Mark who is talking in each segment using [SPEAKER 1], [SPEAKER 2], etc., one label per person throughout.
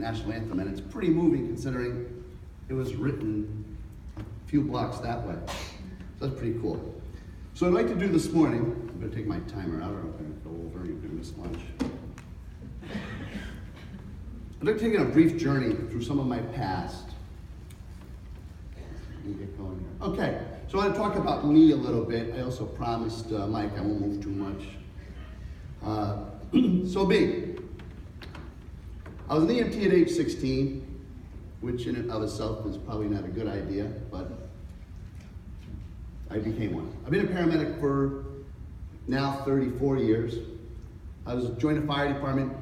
[SPEAKER 1] national anthem, and it's pretty moving considering it was written a few blocks that way. So that's pretty cool. So I'd like to do this morning, I'm going to take my timer out, or I'm going to go over, you're going to miss lunch. I'd like to take a brief journey through some of my past. Let me get going here. Okay, so I want to talk about me a little bit. I also promised Mike I won't move too much. So me. I was an EMT at age 16, which in and of itself is probably not a good idea, but I became one. I've been a paramedic for now 34 years. I joined the fire department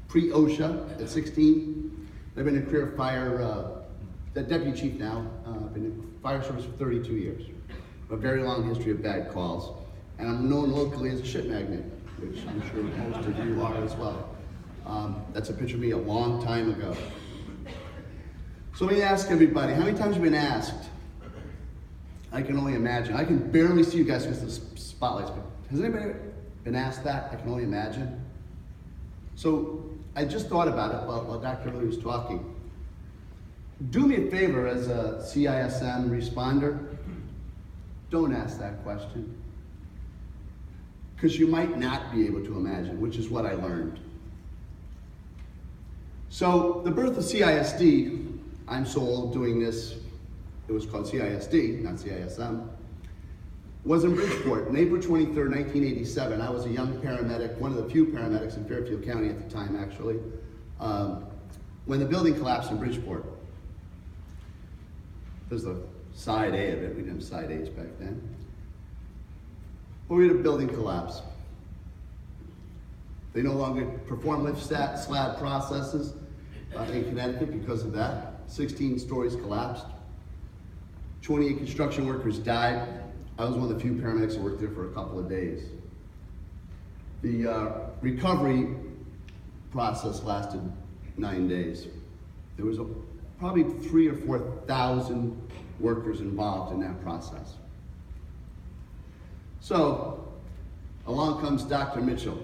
[SPEAKER 1] pre-OSHA at 16. I've been a career fire deputy chief now. I've been in fire service for 32 years. A very long history of bad calls. And I'm known locally as a shit magnet, which I'm sure most of you are as well. That's a picture of me a long time ago. So let me ask everybody, how many times have you been asked? I can only imagine. I can barely see you guys because the spotlight's been. Has anybody been asked that? I can only imagine. So I just thought about it while Dr. Lee was talking. Do me a favor as a CISM responder, don't ask that question. Because you might not be able to imagine, which is what I learned. So the birth of CISD, I'm so old doing this, it was called CISD, not CISM, was in Bridgeport on April 23rd, 1987. I was a young paramedic, one of the few paramedics in Fairfield County at the time, actually, when the building collapsed in Bridgeport. There's the side A of it. We didn't have side A's back then. But we had a building collapse. They no longer perform lift slab processes in Connecticut because of that. 16 stories collapsed. 28 construction workers died. I was one of the few paramedics that worked there for a couple of days. The recovery process lasted 9 days. There was probably 3,000 or 4,000 workers involved in that process. So, along comes Dr. Mitchell,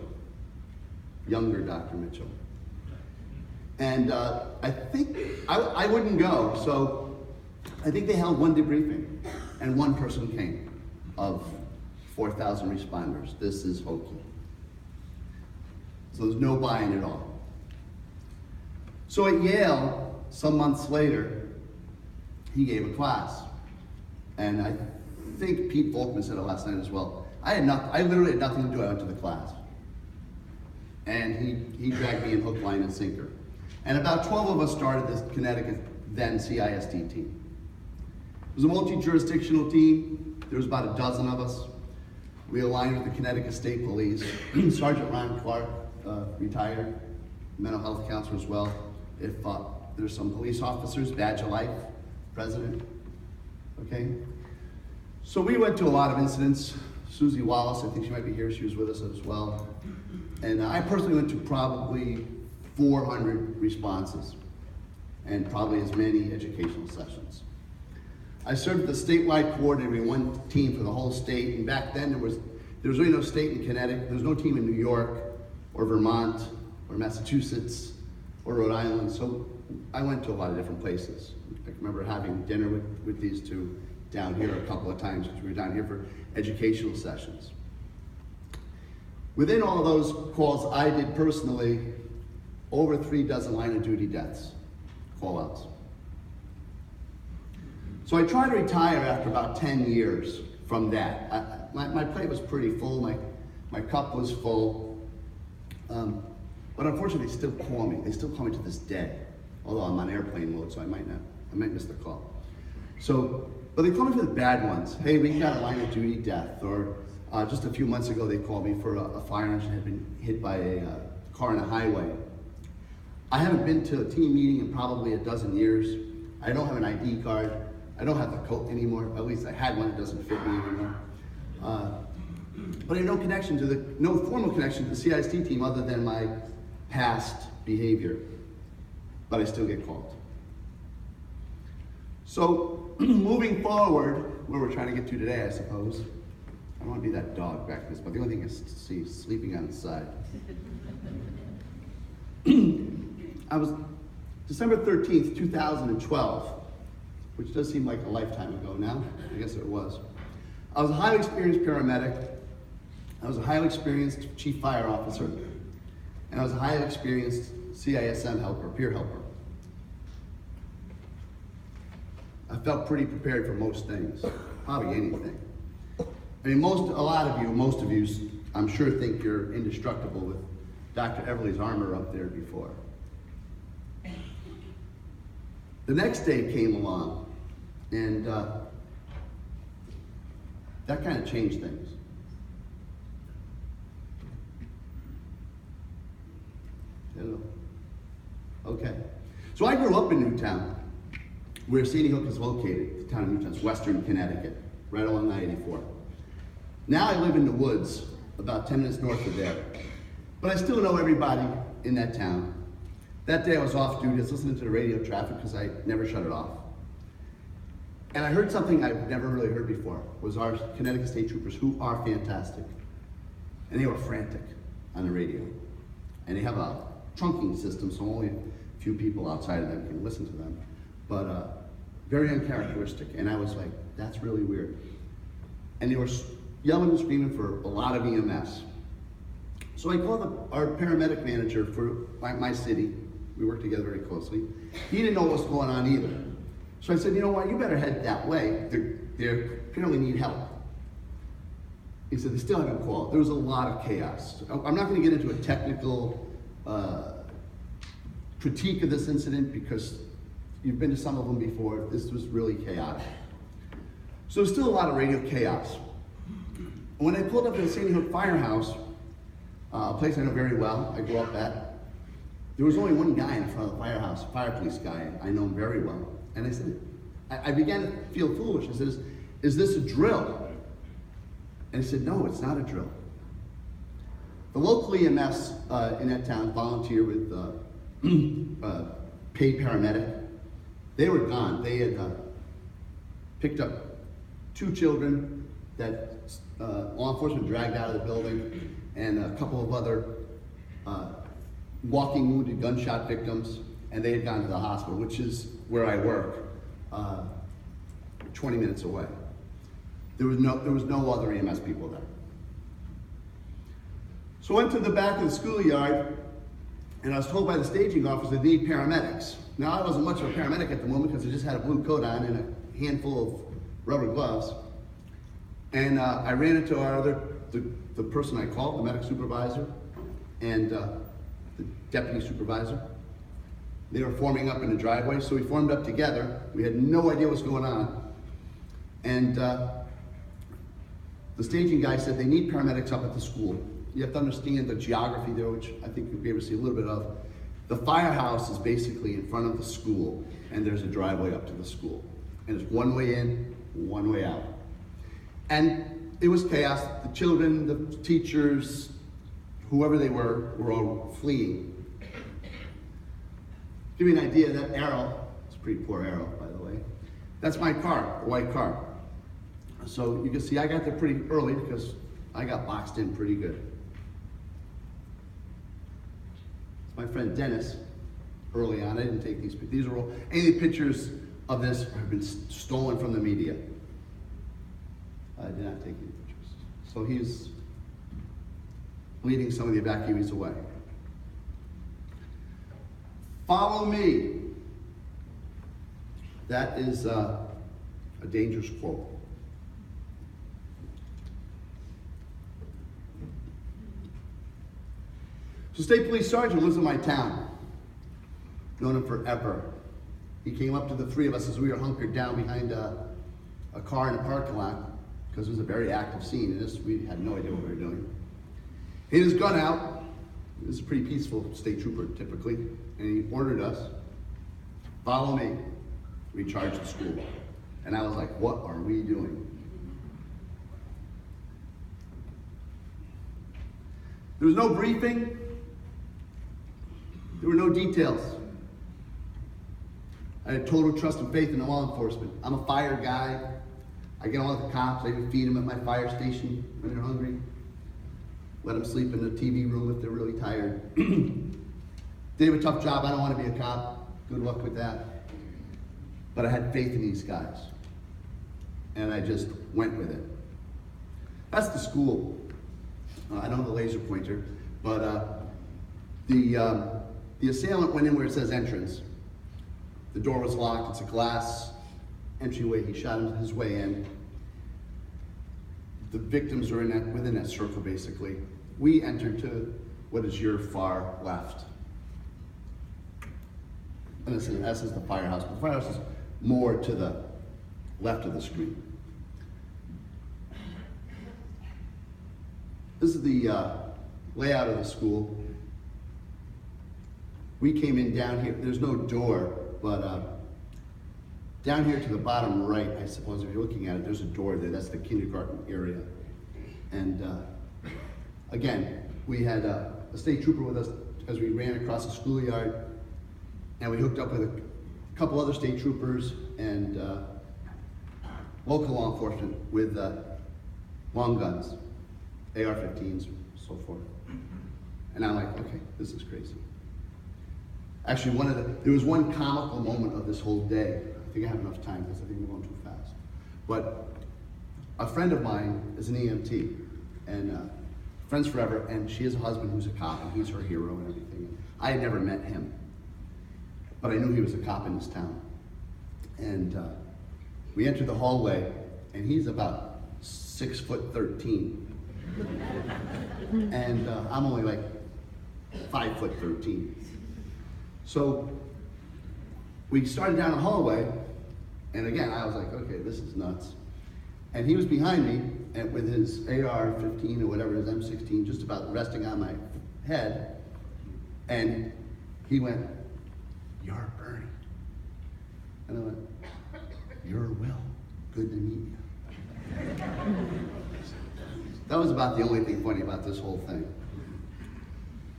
[SPEAKER 1] younger Dr. Mitchell. And I think, I wouldn't go, so I think they held one debriefing, and one person came of 4,000 responders. This is hokey. So there's no buy-in at all. So at Yale, some months later, he gave a class. And I think Pete Volkman said it last night as well. I literally had nothing to do. I went to the class. And he dragged me in hook, line, and sinker. And about 12 of us started this Connecticut then CISD team. It was a multi-jurisdictional team. There was about a dozen of us. We aligned with the Connecticut State Police. Sergeant Ron Clark, retired, mental health counselor as well. If there's some police officers, badge of life, president, okay? So we went to a lot of incidents. Susie Wallace, I think she might be here, she was with us as well. And I personally went to probably 400 responses and probably as many educational sessions. I served the statewide coordinator in one team for the whole state, and back then there was really no state in Connecticut. There was no team in New York or Vermont or Massachusetts or Rhode Island, so I went to a lot of different places. I remember having dinner with these two down here a couple of times because we were down here for educational sessions. Within all of those calls, I did personally over 36 line of duty deaths, call-outs. So I tried to retire after about 10 years from that. My plate was pretty full, my cup was full. But unfortunately, they still call me. They still call me to this day. Although I'm on airplane mode, so I might miss the call. So, but they call me for the bad ones. Hey, we got a line of duty death. Or just a few months ago, they called me for a fire engine had been hit by a car on a highway. I haven't been to a team meeting in probably a dozen years. I don't have an ID card. I don't have the coat anymore. At least I had one. It doesn't fit me anymore. But I have no formal connection to the CISD team other than my past behavior. But I still get called. So moving forward, where we're trying to get to today, I suppose. I don't want to be that dog back this, but the only thing is to see sleeping on its side. I was December 13th, 2012, which does seem like a lifetime ago now. I guess it was. I was a highly experienced paramedic. I was a highly experienced chief fire officer. And I was a highly experienced CISM helper, peer helper. I felt pretty prepared for most things, probably anything. I mean, most of you, I'm sure think you're indestructible with Dr. Everly's armor up there before. The next day came along, and that kind of changed things. Hello. Okay. So I grew up in Newtown, where Sandy Hook is located. The town of Newtown, it's western Connecticut, right along I-84. Now I live in the woods, about 10 minutes north of there. But I still know everybody in that town. That day I was off duty, I was listening to the radio traffic because I never shut it off. And I heard something I've never really heard before, was our Connecticut State Troopers, who are fantastic. And they were frantic on the radio. And they have a trunking system, so only a few people outside of them can listen to them. But very uncharacteristic. And I was like, that's really weird. And they were yelling and screaming for a lot of EMS. So I called our paramedic manager for my city. We worked together very closely. He didn't know what was going on either. So I said, you know what, you better head that way. They apparently need help. He said, they still haven't called. There was a lot of chaos. I'm not going to get into a technical critique of this incident because you've been to some of them before. This was really chaotic. So there's still a lot of radio chaos. When I pulled up at the Sandy Hook Firehouse, a place I know very well, I grew up at, there was only one guy in front of the firehouse, a fire police guy. I know him very well. And I said, I began to feel foolish. I said, is this a drill? And he said, no, it's not a drill. The local EMS in that town volunteer with paid paramedic. They were gone. They had picked up 2 children that law enforcement dragged out of the building and a couple of other walking wounded gunshot victims, and they had gone to the hospital, which is where I work, 20 minutes away. There was no other EMS people there. So I went to the back of the schoolyard, and I was told by the staging officer they need paramedics. Now, I wasn't much of a paramedic at the moment because I just had a blue coat on and a handful of rubber gloves. And I ran into the person I called, the medic supervisor, and the deputy supervisor. They were forming up in the driveway, so we formed up together. We had no idea what was going on. And the staging guy said they need paramedics up at the school. You have to understand the geography there, which I think you'll be able to see a little bit of. The firehouse is basically in front of the school, and there's a driveway up to the school. And it's one way in, one way out. And it was chaos. The children, the teachers, whoever they were all fleeing. Give you an idea, that arrow, it's a pretty poor arrow, by the way. That's my car, a white car. So you can see I got there pretty early because I got boxed in pretty good. It's my friend Dennis, early on. I didn't take these pictures. These are all, any of the pictures of this have been stolen from the media. I did not take any pictures. So he's leading some of the evacuees away. Follow me. That is a dangerous quote. So State Police Sergeant lives in my town. Known him forever. He came up to the 3 of us as we were hunkered down behind a car in a parking lot because it was a very active scene and we had no idea what we were doing. He had his gun out. He was a pretty peaceful state trooper typically, and he ordered us, follow me. We charged the school. And I was like, what are we doing? There was no briefing. There were no details. I had total trust and faith in the law enforcement. I'm a fire guy. I get on with the cops. I even feed them at my fire station when they're hungry. Let them sleep in the TV room if they're really tired. They have a tough job. I don't want to be a cop Good luck with that. But I had faith in these guys. And I just went with it. That's the school. I don't have the laser pointer, but the assailant went in where it says entrance. The door was locked. It's a glass entryway. He shot his way in. The victims are within that circle, basically. We entered to what is your far left. And this is the firehouse. But the firehouse is more to the left of the screen. This is the layout of the school. We came in down here. There's no door, but down here to the bottom right, I suppose, if you're looking at it, there's a door there. That's the kindergarten area. And again, we had a state trooper with us as we ran across the schoolyard, and we hooked up with a couple other state troopers and local law enforcement with long guns, AR-15s, so forth. And I'm like, okay, this is crazy. Actually, there was one comical moment of this whole day. I think I have enough time because I think we're going too fast. But a friend of mine is an EMT, and friends forever, and she has a husband who's a cop, and he's her hero and everything. I had never met him, but I knew he was a cop in this town. And we entered the hallway, and he's about 6'13", and I'm only like 5'13". So we started down the hallway, and again, I was like, okay, this is nuts. And he was behind me, and with his AR-15 or whatever, his M16, just about resting on my head, and he went, "You're Bernie." And I went, "You're Will. Good to meet you." That was about the only thing funny about this whole thing.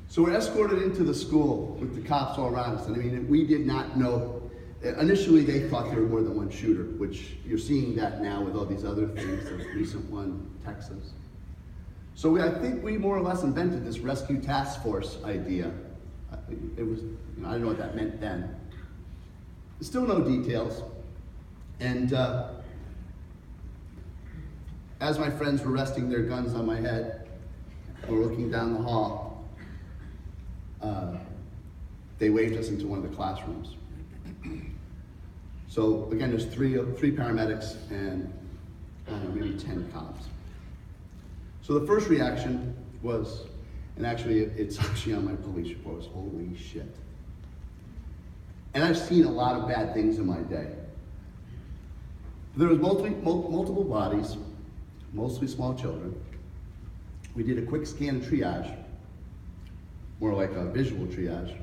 [SPEAKER 1] So we're escorted into the school with the cops all around us. And I mean, we did not know. Initially, they thought there were more than one shooter, which you're seeing that now with all these other things. The recent one, Texas. So I think we more or less invented this rescue task force idea. It was, I don't know what that meant then. Still no details. And as my friends were resting their guns on my head, and we're looking down the hall, they waved us into one of the classrooms. So again, there's three paramedics and maybe 10 cops. So the first reaction was, and actually it's actually on my police report, was holy shit. And I've seen a lot of bad things in my day. There was multiple bodies, mostly small children. We did a quick scan and triage, more like a visual triage,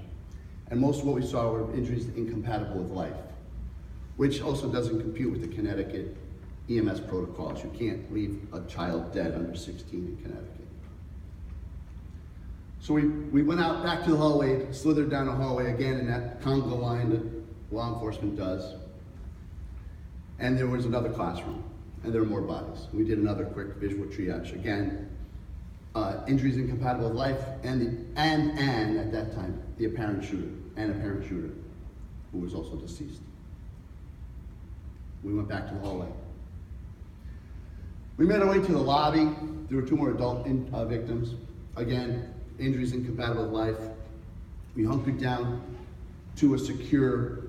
[SPEAKER 1] and most of what we saw were injuries incompatible with life, which also doesn't compute with the Connecticut EMS protocols. You can't leave a child dead under 16 in Connecticut. So we went out back to the hallway, slithered down the hallway again in that conga line that law enforcement does. And there was another classroom, and there were more bodies. We did another quick visual triage. Again, injuries incompatible with life, and at that time, the apparent shooter, who was also deceased. We went back to the hallway. We made our way to the lobby. There were two more adult victims. Again, injuries incompatible with life. We hunkered down to a secure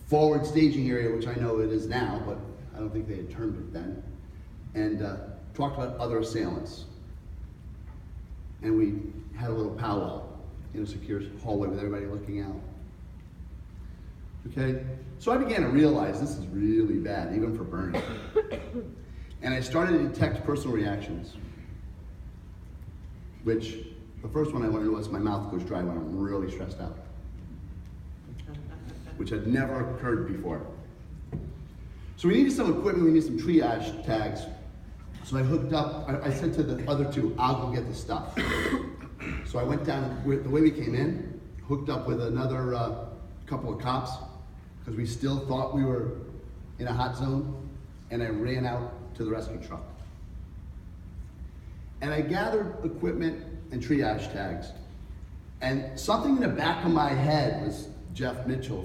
[SPEAKER 1] forward staging area, which I know it is now, but I don't think they had termed it then, and talked about other assailants. And we had a little powwow in a secure hallway with everybody looking out. Okay? So I began to realize this is really bad, even for Bernie. And I started to detect personal reactions, which the first one I learned was my mouth goes dry when I'm really stressed out, which had never occurred before. So we needed some equipment, we needed some triage tags. So I hooked up, I said to the other two, I'll go get the stuff. So I went down, the way we came in, hooked up with another couple of cops, because we still thought we were in a hot zone, and I ran out to the rescue truck. And I gathered equipment and triage tags, and something in the back of my head was Jeff Mitchell